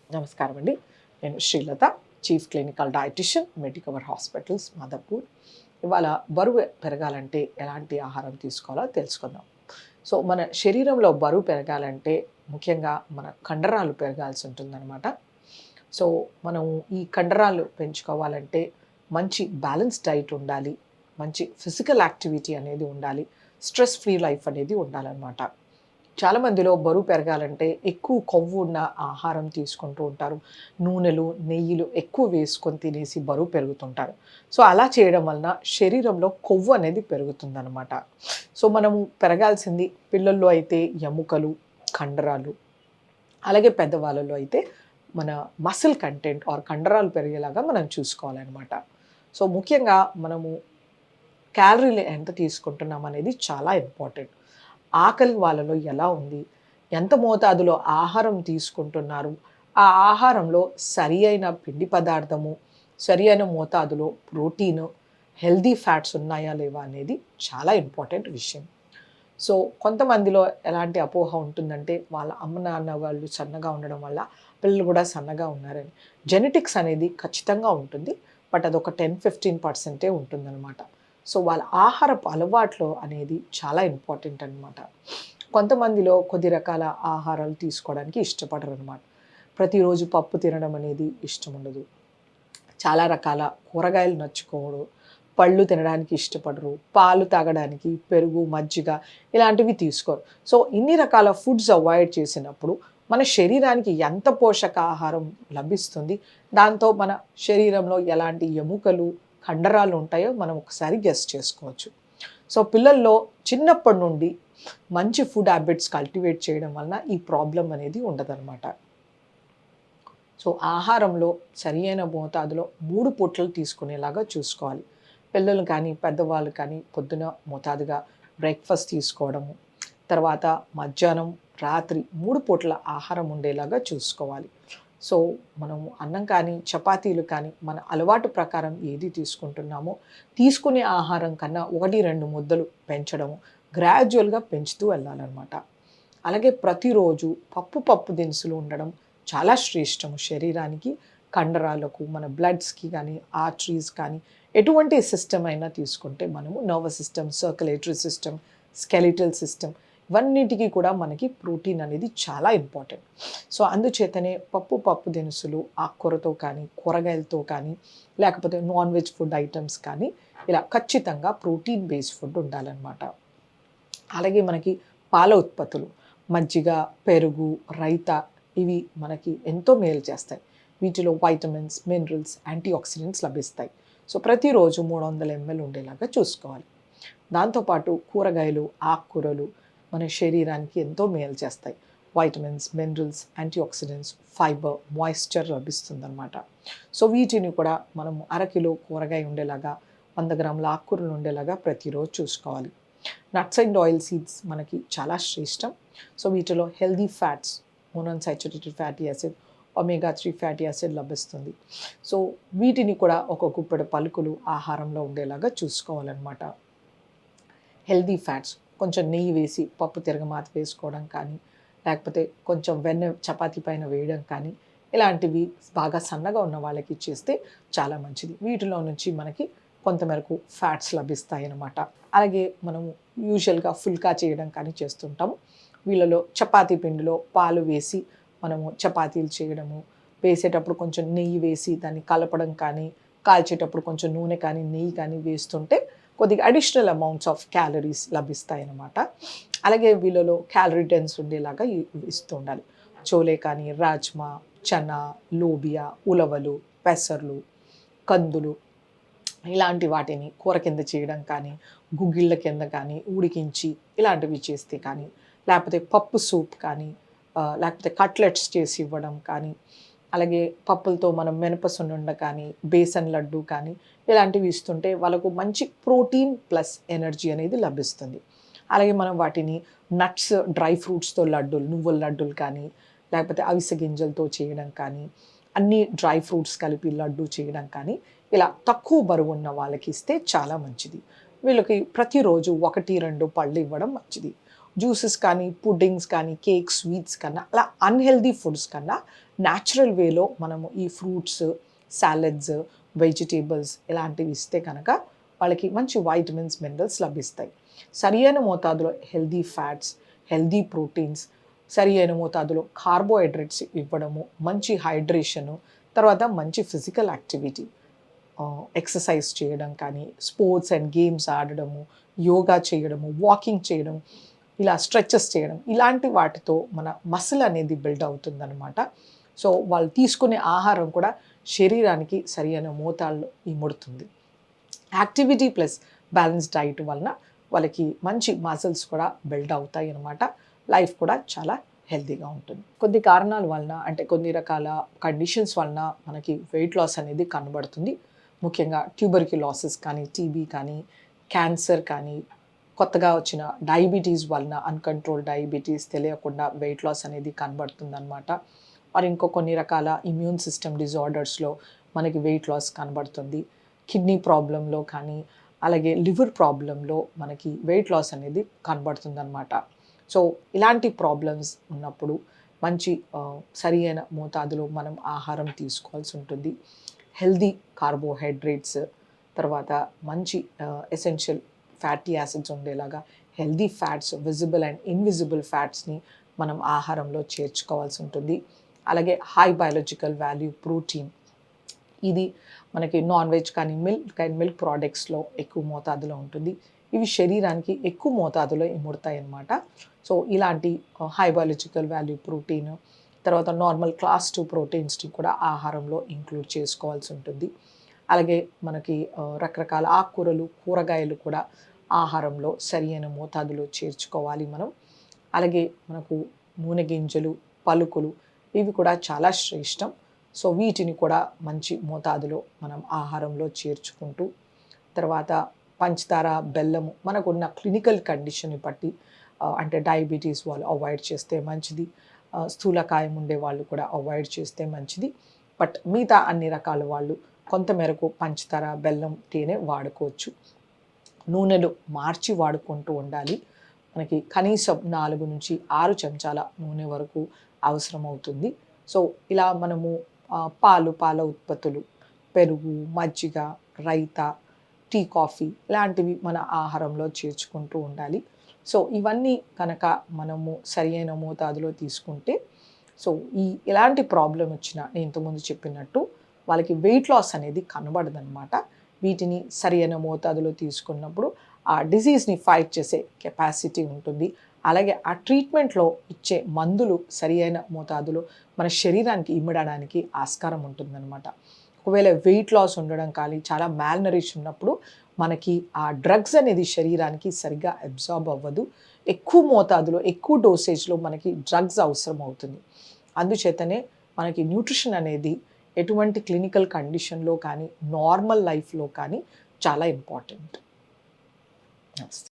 నమస్కారం అండి. నేను Srilatha, chief clinical dietitian, Medicover hospitals, Madhapur. ఇవాళ బరువు పెరగాలంటే ఎలాంటి ఆహారం తీసుకోవాలో తెలుసుకుందాం. సో, మన శరీరంలో బరువు పెరగాలంటే ముఖ్యంగా మన కండరాలు పెరగాల్సి ఉంటుందనమాట. సో, మనం ఈ కండరాలు పెంచుకోవాలంటే మంచి బ్యాలెన్స్ డైట్ ఉండాలి. మంచి ఫిజికల్ యాక్టివిటీ అనేది ఉండాలి. స్ట్రెస్ ఫ్రీ లైఫ్ అనేది ఉండాలనమాట. చాలా మందిలో బరువు పెరగాలంటే ఎక్కువ కొవ్వు ఉన్న ఆహారం తీసుకుంటూ ఉంటారు. నూనెలు, నెయ్యిలు ఎక్కువ వేసుకొని తినేసి బరువు పెరుగుతుంటారు. సో, అలా చేయడం వలన శరీరంలో కొవ్వు అనేది పెరుగుతుందనమాట. సో, మనము పెరగాల్సింది పిల్లల్లో అయితే ఎముకలు, కండరాలు, అలాగే పెద్దవాళ్ళలో అయితే మన మసిల్ కంటెంట్ ఆర్ కండరాలు పెరిగేలాగా మనం చూసుకోవాలనమాట. సో, ముఖ్యంగా మనము క్యాలరీలు ఎంత తీసుకుంటున్నాం అనేది చాలా ఇంపార్టెంట్. ఆకలి వాళ్ళలో ఎలా ఉంది? ఎంత మోతాదులో ఆహారం తీసుకుంటున్నారు? ఆ ఆహారంలో సరి అయిన పిండి పదార్థము, సరి అయిన మోతాదులో ప్రోటీను, హెల్తీ ఫ్యాట్స్ ఉన్నాయా లేవా అనేది చాలా ఇంపార్టెంట్ విషయం. సో, కొంతమందిలో ఎలాంటి అపోహ ఉంటుందంటే వాళ్ళ అమ్మ నాన్న వాళ్ళు సన్నగా ఉండడం వల్ల పిల్లలు కూడా సన్నగా ఉన్నారని. జెనెటిక్స్ అనేది ఖచ్చితంగా ఉంటుంది. బట్ అదొక 10-15% ఉంటుందన్నమాట. సో, వాళ్ళ ఆహారపు అలవాట్లు అనేది చాలా ఇంపార్టెంట్ అనమాట. కొంతమందిలో కొద్ది రకాల ఆహారాలు తీసుకోవడానికి ఇష్టపడరనమాట. ప్రతిరోజు పప్పు తినడం అనేది ఇష్టం ఉండదు. చాలా రకాల కూరగాయలు నచ్చుకోరు, పళ్ళు తినడానికి ఇష్టపడరు, పాలు తాగడానికి పెరుగు, మజ్జిగ ఇలాంటివి తీసుకోరు. సో, ఇన్ని రకాల ఫుడ్స్ అవాయిడ్ చేసినప్పుడు మన శరీరానికి ఎంత పోషకాహారం లభిస్తుంది, దాంతో మన శరీరంలో ఎలాంటి ఎముకలు, కండరాలు ఉంటాయో మనం ఒకసారి గెస్ చేసుకోవచ్చు. సో, పిల్లల్లో చిన్నప్పటి నుండి మంచి ఫుడ్ హ్యాబిట్స్ కల్టివేట్ చేయడం వలన ఈ ప్రాబ్లం అనేది ఉండదన్నమాట. సో, ఆహారంలో సరియైన మోతాదులో 3 పూటలు తీసుకునేలాగా చూసుకోవాలి. పిల్లలు కానీ, పెద్దవాళ్ళు కానీ పొద్దున మోతాదుగా బ్రేక్‌ఫాస్ట్ తీసుకోవడము, తర్వాత మధ్యాహ్నం, రాత్రి 3 పూటల ఆహారం ఉండేలాగా చూసుకోవాలి. సో, మనము అన్నం కానీ, చపాతీలు కానీ మన అలవాటు ప్రకారం ఏది తీసుకుంటున్నామో తీసుకునే ఆహారం కన్నా 1, 2 ముద్దలు పెంచడము, గ్రాడ్యువల్‌గా పెంచుతూ వెళ్ళాలన్నమాట. అలాగే ప్రతిరోజు పప్పు దినుసులు ఉండడం చాలా శ్రేష్టము శరీరానికి, కండరాలకు, మన బ్లడ్స్‌కి కానీ, ఆర్టరీస్ కానీ ఎటువంటి సిస్టమ్ అయినా తీసుకుంటే మనము nervous system, circulatory system, skeletal system ఇవన్నిటికీ కూడా మనకి ప్రోటీన్ అనేది చాలా ఇంపార్టెంట్. సో, అందుచేతనే పప్పు దినుసులు ఆకుకూరతో కానీ, కూరగాయలతో కానీ, లేకపోతే నాన్ వెజ్ ఫుడ్ ఐటమ్స్ కానీ ఇలా ఖచ్చితంగా ప్రోటీన్ బేస్డ్ ఫుడ్ ఉండాలన్నమాట. అలాగే మనకి పాల ఉత్పత్తులు, మజ్జిగ, పెరుగు, రైతా ఇవి మనకి ఎంతో మేలు చేస్తాయి. వీటిలో వైటమిన్స్, మినరల్స్, యాంటీ ఆక్సిడెంట్స్ లభిస్తాయి. సో, ప్రతిరోజు 300 ml ఉండేలాగా చూసుకోవాలి. దాంతోపాటు కూరగాయలు, ఆకుకూరలు మన శరీరానికి ఎంతో మేలు చేస్తాయి. Vitamins, minerals, antioxidants, fibre, moisture లభిస్తుందన్నమాట. సో, వీటిని కూడా మనము అరకిలో కూరగాయ ఉండేలాగా, 100 గ్రాముల ఆకుకూరలు ఉండేలాగా ప్రతిరోజు చూసుకోవాలి. నట్స్ అండ్ ఆయిల్ సీడ్స్ మనకి చాలా శ్రేష్టం. సో, వీటిలో healthy fats, monounsaturated fatty acid, omega 3 fatty acid లభిస్తుంది. సో, వీటిని కూడా ఒక గుప్పెడు పలుకులు ఆహారంలో ఉండేలాగా చూసుకోవాలన్నమాట. హెల్దీ ఫ్యాట్స్ కొంచెం నెయ్యి వేసి పప్పు తిరగమాత వేసుకోవడం కానీ, లేకపోతే కొంచెం వెన్న చపాతీ పైన వేయడం కానీ, ఇలాంటివి బాగా సన్నగా ఉన్న వాళ్ళకి చేస్తే చాలా మంచిది. వీటిలో నుంచి మనకి కొంతమేరకు ఫ్యాట్స్ లభిస్తాయన్నమాట. అలాగే మనము యూజువల్గా ఫుల్కా చేయడం కానీ చేస్తుంటాము. వీళ్ళలో చపాతీ పిండిలో పాలు వేసి మనము చపాతీలు చేయడము, వేసేటప్పుడు కొంచెం నెయ్యి వేసి దాన్ని కలపడం కానీ, కాల్చేటప్పుడు కొంచెం నూనె కానీ, నెయ్యి కానీ వేస్తుంటే కొద్దిగా అడిషనల్ అమౌంట్స్ ఆఫ్ క్యాలరీస్ లభిస్తాయన్నమాట. అలాగే వీళ్ళలో క్యాలరీ డెన్స్ ఉండేలాగా ఇస్తూ ఉండాలి. చోలే కానీ, రాజ్మా, చనా, లోబియా, ఉలవలు, పెసర్లు, కందులు ఇలాంటి వాటిని కూర కింద చేయడం కానీ, గుగ్గిళ్ళ కింద కానీ ఉడికించి ఇలాంటివి చేస్తే కానీ, లేకపోతే పప్పు సూప్ కానీ, లేకపోతే కట్లెట్స్ చేసి ఇవ్వడం కానీ, అలాగే పప్పులతో మనం మినపసున్నుండ కానీ, బేసన్ లడ్డు కానీ ఇలాంటివి ఇస్తుంటే వాళ్ళకు మంచి ప్రోటీన్ ప్లస్ ఎనర్జీ అనేది లభిస్తుంది. అలాగే మనం వాటిని నట్స్, డ్రై ఫ్రూట్స్‌తో లడ్డూలు, నువ్వుల లడ్డూలు కానీ, లేకపోతే అవిసె గింజలతో చేయడం కానీ, అన్ని డ్రై ఫ్రూట్స్ కలిపి లడ్డు చేయడం కానీ, ఇలా తక్కువ బరువున్న వాళ్ళకి ఇస్తే చాలా మంచిది. వీళ్ళకి ప్రతిరోజు 1-2 పళ్ళు ఇవ్వడం మంచిది. జ్యూసెస్ కానీ, పుడ్డింగ్స్ కానీ, కేక్స్, స్వీట్స్ కన్నా అలా అన్‌హెల్తీ ఫుడ్స్ కన్నా న్యాచురల్ వేలో మనము ఈ ఫ్రూట్స్, సాలడ్స్, వెజిటేబుల్స్ ఇలాంటివి ఇస్తే కనుక వాళ్ళకి మంచి వైటమిన్స్, మినరల్స్ లభిస్తాయి. సరియైన మోతాదులో హెల్తీ ఫ్యాట్స్, హెల్తీ ప్రోటీన్స్, సరియైన మోతాదులో కార్బోహైడ్రేట్స్ ఇవ్వడము, మంచి హైడ్రేషను, తర్వాత మంచి ఫిజికల్ యాక్టివిటీ, ఎక్సర్సైజ్ చేయడం కానీ, స్పోర్ట్స్ అండ్ గేమ్స్ ఆడడము, యోగా చేయడము, వాకింగ్ చేయడం, ఇలా స్ట్రెచెస్ చేయడం, ఇలాంటి వాటితో మన మసిల్ అనేది బిల్డ్ అవుతుందన్నమాట. సో వాళ్ళు తీసుకునే ఆహారం కూడా శరీరానికి సరియైన మోతాదులో ఇముడుతుంది. యాక్టివిటీ ప్లస్ బ్యాలెన్స్ డైట్ వలన వాళ్ళకి మంచి మసిల్స్ కూడా బిల్డ్ అవుతాయి అన్నమాట. లైఫ్ కూడా చాలా హెల్తీగా ఉంటుంది. కొన్ని కారణాల వలన అంటే కొన్ని రకాల కండిషన్స్ వలన మనకి వెయిట్ లాస్ అనేది కనబడుతుంది. ముఖ్యంగా ట్యూబర్క్యులోసిస్ కానీ, టీబీ కానీ, క్యాన్సర్ కానీ, కొత్తగా వచ్చిన డయాబెటీస్ వలన అన్‌కంట్రోల్ డయాబెటీస్ తెలియకుండా వెయిట్ లాస్ అనేది కనబడుతుందన్నమాట. మరి కొన్ని రకాల ఇమ్యూన్ సిస్టమ్ డిజార్డర్స్లో మనకి వెయిట్ లాస్ కనబడుతుంది. కిడ్నీ ప్రాబ్లంలో కానీ, అలాగే లివర్ ప్రాబ్లంలో మనకి వెయిట్ లాస్ అనేది కనబడుతుందన్నమాట. సో ఇలాంటి ప్రాబ్లమ్స్ ఉన్నప్పుడు మంచి సరి అయిన మోతాదులో మనం ఆహారం తీసుకోవాల్సి ఉంటుంది. హెల్దీ కార్బోహైడ్రేట్స్, తర్వాత మంచి ఎసెన్షియల్ ఫ్యాటీ యాసిడ్స్ ఉండేలాగా healthy fats, visible and invisible ఫ్యాట్స్ని మనం ఆహారంలో చేర్చుకోవాల్సి ఉంటుంది. అలాగే హై బయాలజికల్ వాల్యూ ప్రోటీన్, ఇది మనకి నాన్ వెజ్ కానీ మిల్క్ ప్రోడక్ట్స్లో ఎక్కువ మోతాదులో ఉంటుంది. ఇవి శరీరానికి ఎక్కువ మోతాదులో ఇముడతాయి అన్నమాట. సో ఇలాంటి హై బయాలజికల్ వాల్యూ ప్రోటీన్, తర్వాత నార్మల్ క్లాస్ 2 ప్రోటీన్స్ని కూడా ఆహారంలో ఇంక్లూడ్ చేసుకోవాల్సి ఉంటుంది. అలాగే మనకి రకరకాల ఆకుకూరలు, కూరగాయలు కూడా ఆహారంలో సరి అయిన మోతాదులో చేర్చుకోవాలి మనం. అలాగే మనకు నూనె గింజలు, పలుకులు ఇవి కూడా చాలా శ్రేష్టం. సో వీటిని కూడా మంచి మోతాదులో మనం ఆహారంలో చేర్చుకుంటూ, తర్వాత పంచదార, బెల్లము మనకున్న క్లినికల్ కండిషన్ని బట్టి అంటే డయాబెటీస్ వాళ్ళు అవాయిడ్ చేస్తే మంచిది. స్థూలకాయం ఉండే వాళ్ళు కూడా అవాయిడ్ చేస్తే మంచిది. బట్ మిగతా అన్ని రకాల వాళ్ళు కొంతమేరకు పంచదార, బెల్లం, తేనె వాడుకోవచ్చు. నూనెలు మార్చి వాడుకుంటూ ఉండాలి. మనకి కనీసం 4-6 చెంచాల నూనె వరకు అవసరం అవుతుంది. సో ఇలా మనము పాల ఉత్పత్తులు, పెరుగు, మజ్జిగ, రైతా, టీ, కాఫీ ఇలాంటివి మన ఆహారంలో చేర్చుకుంటూ ఉండాలి. సో ఇవన్నీ కనుక మనము సరి అయిన మోతాదులో తీసుకుంటే, సో ఎలాంటి ప్రాబ్లం వచ్చినా నేను ఇంతకుముందు చెప్పినట్టు వాళ్ళకి వెయిట్ లాస్ అనేది కనబడదన్నమాట. వీటిని సరి అయిన మోతాదులో తీసుకున్నప్పుడు ఆ డిసీజ్ని ఫైట్ చేసే కెపాసిటీ ఉంటుంది. అలాగే ఆ ట్రీట్మెంట్లో ఇచ్చే మందులు సరి అయిన మోతాదులో మన శరీరానికి ఇమ్మడడానికి ఆస్కారం ఉంటుందన్నమాట. ఒకవేళ వెయిట్ లాస్ ఉండడం కానీ, చాలా మ్యాల్‌నరిష్ ఉన్నప్పుడు మనకి ఆ డ్రగ్స్ అనేది శరీరానికి సరిగ్గా అబ్జార్బ్ అవ్వదు. ఎక్కువ మోతాదులో, ఎక్కువ డోసేజ్లో మనకి డ్రగ్స్ అవసరం అవుతుంది. అందుచేతనే మనకి న్యూట్రిషన్ అనేది ఎటువంటి క్లినికల్ కండిషన్లో కానీ, నార్మల్ లైఫ్లో కానీ చాలా ఇంపార్టెంట్. నమస్తే.